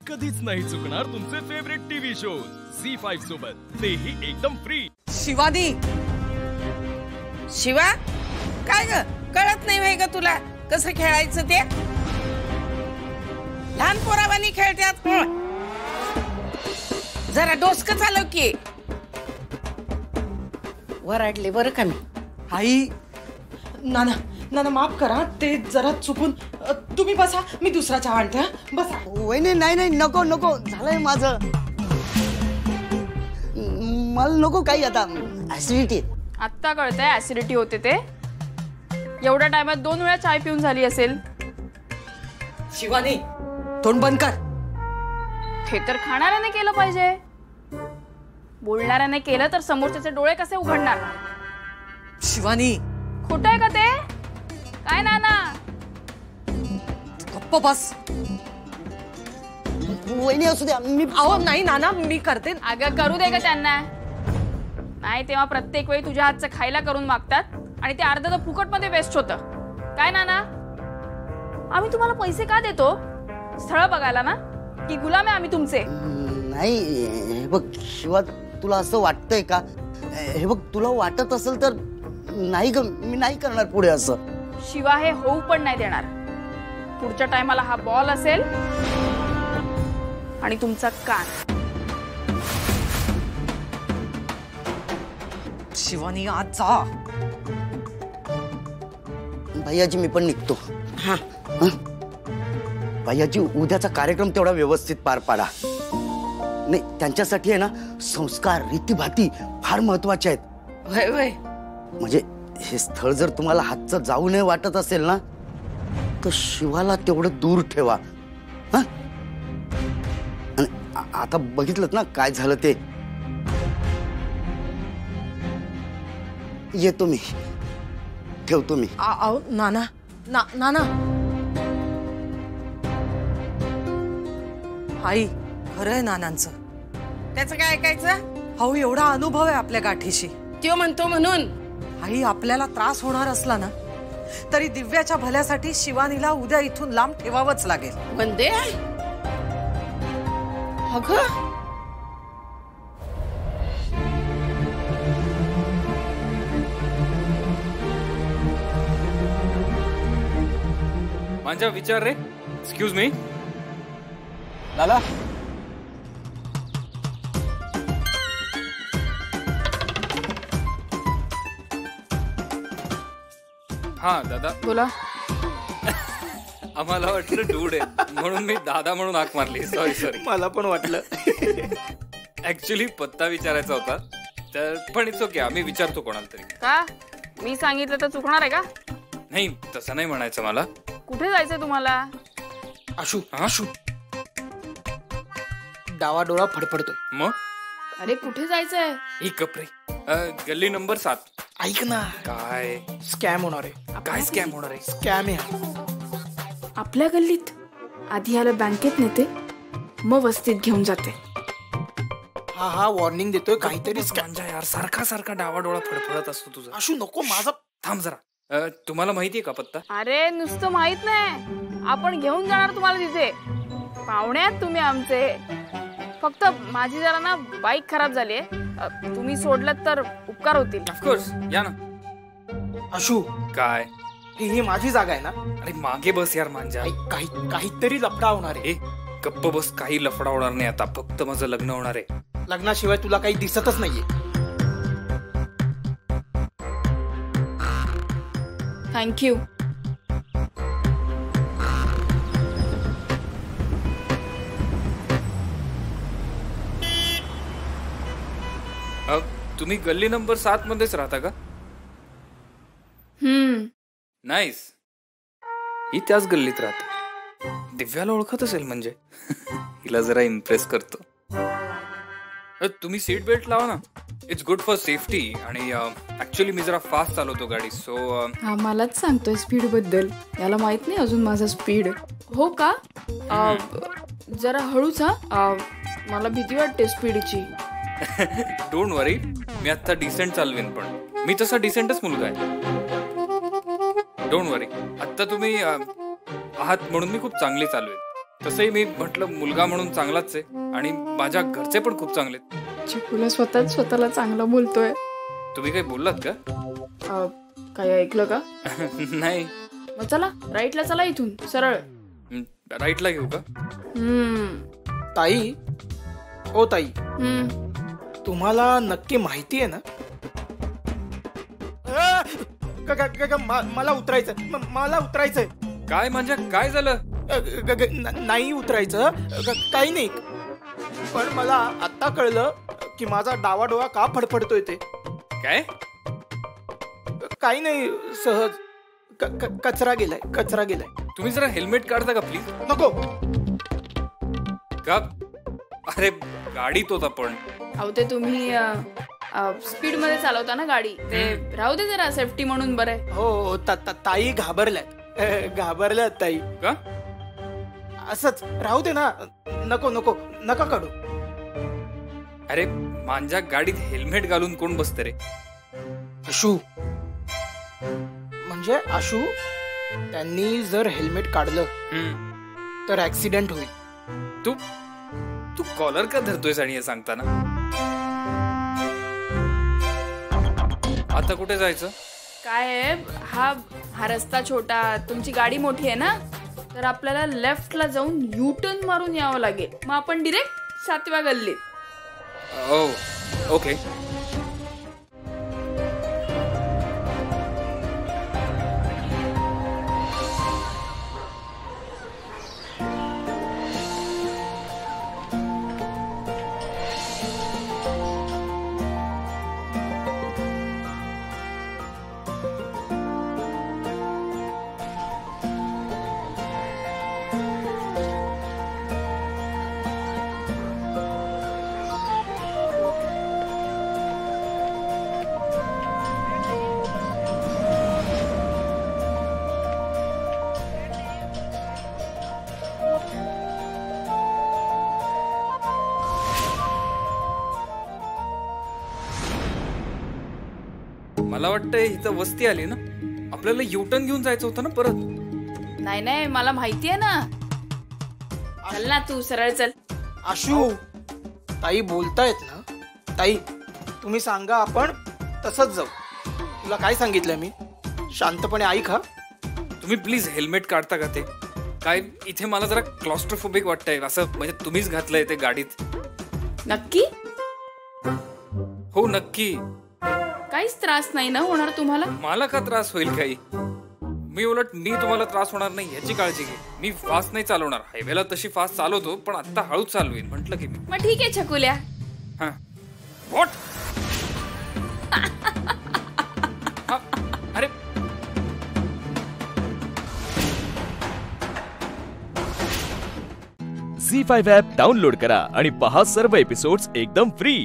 कधीच नाही चुकणार तुमचे फेवरेट टीव्ही शोज झी5 सोबत, तेही एकदम फ्री. शिवानी, शिवा काय ग, कळत नाही व्हाय ग तुला कसं खेळायचं ते? लहान पोरावानी खेळतात. जरा डोसकं चालव की. वराडले बरं का मी. आई, नाना नाना माफ करा, ते जरा चुकून. तुम्ही बसा, मी दुसरा चहा आणते. बसा. वहिनी नाही नाही, नको नको, झालंय माझं. मला नको काही, आता ऍसिडिटी. आत्ता कळतंय ऍसिडिटी होते ते. एवढ्या टायमात 2 वेळा चाय पिऊन झाली असेल. शिवानी, तोंड बंद कर. हे तर खाणाऱ्याने केलं पाहिजे. बोलणाऱ्याने केलं तर समोरच्याचे डोळे कसे उघडणार? शिवानी, खोटं आहे का ते? काय नाना, गप्प बस. वहिनी असू द्या, मी. अहो नाही नाना, मी करते. अगं करू दे का त्यांना. नाही तेव्हा प्रत्येक वेळी तुझ्या हातचं खायला करून मागतात आणि ते अर्ध तर फुकटमध्ये वेस्ट होतं. काय नाना, आम्ही तुम्हाला पैसे का देतो? स्थळ बघायला ना, की गुलाम आहे आम्ही तुमचे? नाही, हे बघ शिवा, तुला असं वाटतंय का? हे बघ, तुला वाटत असेल तर नाही ग, मी नाही करणार पुढे असं. शिवा हे होऊ पण नाही देणार. पुढच्या टायमाला हा बॉल असेल आणि तुमचा कान. शिवानी आज जा. भैयाजी मी पण निघतो. हा, भैयाजी उद्याचा कार्यक्रम तेवढा व्यवस्थित पार पाडा. नाही, त्यांच्यासाठी आहे ना संस्कार, रीतीभाती फार महत्वाचे आहेत. वय वय. म्हणजे हे स्थळ जर तुम्हाला हातचं जाऊ नये वाटत असेल ना, तर शिवाला तेवढं दूर ठेवा. हा, आता बघितलं ना काय झालं ते. येतो मी, ठेवतो मी. नाना नाना. आई, खरं आहे नानांचं. त्याचं काय ऐकायचं? अहो, एवढा अनुभव आहे आपल्या गाठीशी. त्यो म्हणतो म्हणून. आई, आपल्याला त्रास होणार असला ना तरी दिव्याच्या भल्यासाठी शिवानीला उद्या इथून लांब ठेवावंच लागेल. वंदे, अगं माझा विचार रे. Excuse me. लाला, हा दादा बोला. आम्हाला वाटलं डूड आहे म्हणून मी दादा म्हणून हाक मारली. सॉरी. मला पण वाटलं. ऍक्च्युली पत्ता विचारायचा होता, तर पण इट्स ओके, आम्ही विचारतो कोणाला तरी. का मी सांगितलं तर चुकणार आहे का? नाही, तसं नाही म्हणायचं मला. कुठे जायचंय तुम्हाला? आशू, आशू डावा डोळा फडफडतोय. मग अरे कुठे जायचंय? एक कपरे, गल्ली नंबर 7. ऐक ना, काय स्कॅम होणार आहे. काय स्कॅम होणार आहे? स्कॅम आहे. आपल्या गल्लीत आधी याला बँकेत नेते, मग वस्तीत घेऊन जाते. हा वॉर्निंग देतोय, काहीतरी स्कॅम. यार सारखा डावा डोळा फडफडत असतो तुझा. आशू नको, माझा. थांब जरा. तुम्हाला माहितीये का पत्ता? अरे नुसतं माहित नाही, आपण घेऊन जाणार तुम्हाला तिथे. पाहुणे आहेत तुम्ही आमचे. फक्त माझी जरा ना बाईक खराब झाली आहे, तुम्ही सोडलं तर उपकार होतील. ऑफकोर्स, या ना. आशू, काय? ही माझी जागा आहे ना. अरे मागे बस यार मांजा. काहीतरी लफडा होणार आहे. गप्प बस, काही लफडा होणार नाही आता. फक्त माझं लग्न होणार आहे. लग्नाशिवाय तुला काही दिसतच नाहीये. थँक्यू. तुम्ही गल्ली नंबर 7 मध्येच राहता का? नाईस. ही त्याच गल्लीत राहते. दिव्याला ओळखत असेल म्हणजे. हिला जरा इम्प्रेस करतो. तुम्ही सीट बेल्ट लावा ना, इट्स गुड फॉर सेफ्टी. आणि ऍक्च्युली मी जरा फास्ट चालवतो गाडी, सो. हा मलाच सांगतोय स्पीड बद्दल. याला माहित नाही अजून माझा स्पीड. हो का? जरा हळूच. हा, मला भीती वाटते स्पीडची. डोंट वरी, मी आता डिसेंट चालवेन. पण मी तसा डिसेंटच मुलगा आहे. डोंट वरी, आता तुम्ही आहात म्हणून मी खूप चांगली चालवेन. तसंही मी म्हटलं मुलगा म्हणून चांगलाच आहे आणि माझ्या घरचे पण खूप चांगले आहेत. चिकूला स्वतःला चांगलं बोलतोय. तुम्ही काही बोललात का? काय ऐकलं का? नाही. मग चला राईटला चला इथून सरळ. राईटला घेऊ का? ताई, ओ ताई, तुम्हाला नक्की माहिती आहे ना? मला उतरायचंय. काय म्हणजे काय झालं? नाही उतरायचं, काही नाही. पण मला आता कळलं की माझा डावा डोळा का फडफडतोय ते. काय? काही नाही, सहज कचरा गेलाय. तुम्ही जरा हेल्मेट काढता का प्लीज? नको. का? अरे गाडीत होता पण. अहो ते तुम्ही स्पीड मध्ये चालवता ना गाडी, ते राहू दे जरा सेफ्टी म्हणून. बरं हो, ताई घाबरल्यात ताई. का? असंच राहू दे ना. नका काढू. अरे माझ्या गाडीत हेल्मेट घालून कोण बसत रे? आशू म्हणजे आशू, त्यांनी जर हेल्मेट काढलं तर ऍक्सिडेंट होईल. तू कॉलर का धरतोयस आणि हे सांगताना? आता कुठे जायचं? काय हा रस्ता छोटा, तुमची गाडी मोठी आहे ना, तर आपल्याला लेफ्टला जाऊन यू टर्न मारून यावं लागेल. मग आपण डिरेक्ट 7व्या गल्लीत. ओके. मला वाटतं इथं वस्ती आली ना, आपल्याला युटर्न घेऊन जायचं होतं ना परत. नाही, मला माहिती आहे ना. चल ना तू सरळ चल. आशू, ताई बोलतायत ना. ताई तुम्ही सांगा, आपण तसंच जाऊ. तुला काय सांगितलं मी? शांतपणे ऐक. हा, तुम्ही प्लीज हेल्मेट काढता का? ते काय इथे मला जरा क्लॉस्ट्रोफोबिक वाटतंय. असं म्हणजे तुम्हीच घातलंय ते गाडीत. नक्की? हो नक्की. काहीच त्रास नाही ना होणार तुम्हाला? मला का त्रास होईल काही? मी तुम्हाला त्रास होणार नाही ह्याची काळजी घे. मी फास्ट नाही चालवणार. हायवेला तशी फास्ट चालवतो, पण आता हळूच चालवीन म्हटलं की मी. मग ठीक आहे छकुल्या. व्हॉट? अरे झी5 ॲप डाउनलोड करा आणि पहा सर्व एपिसोड्स एकदम फ्री.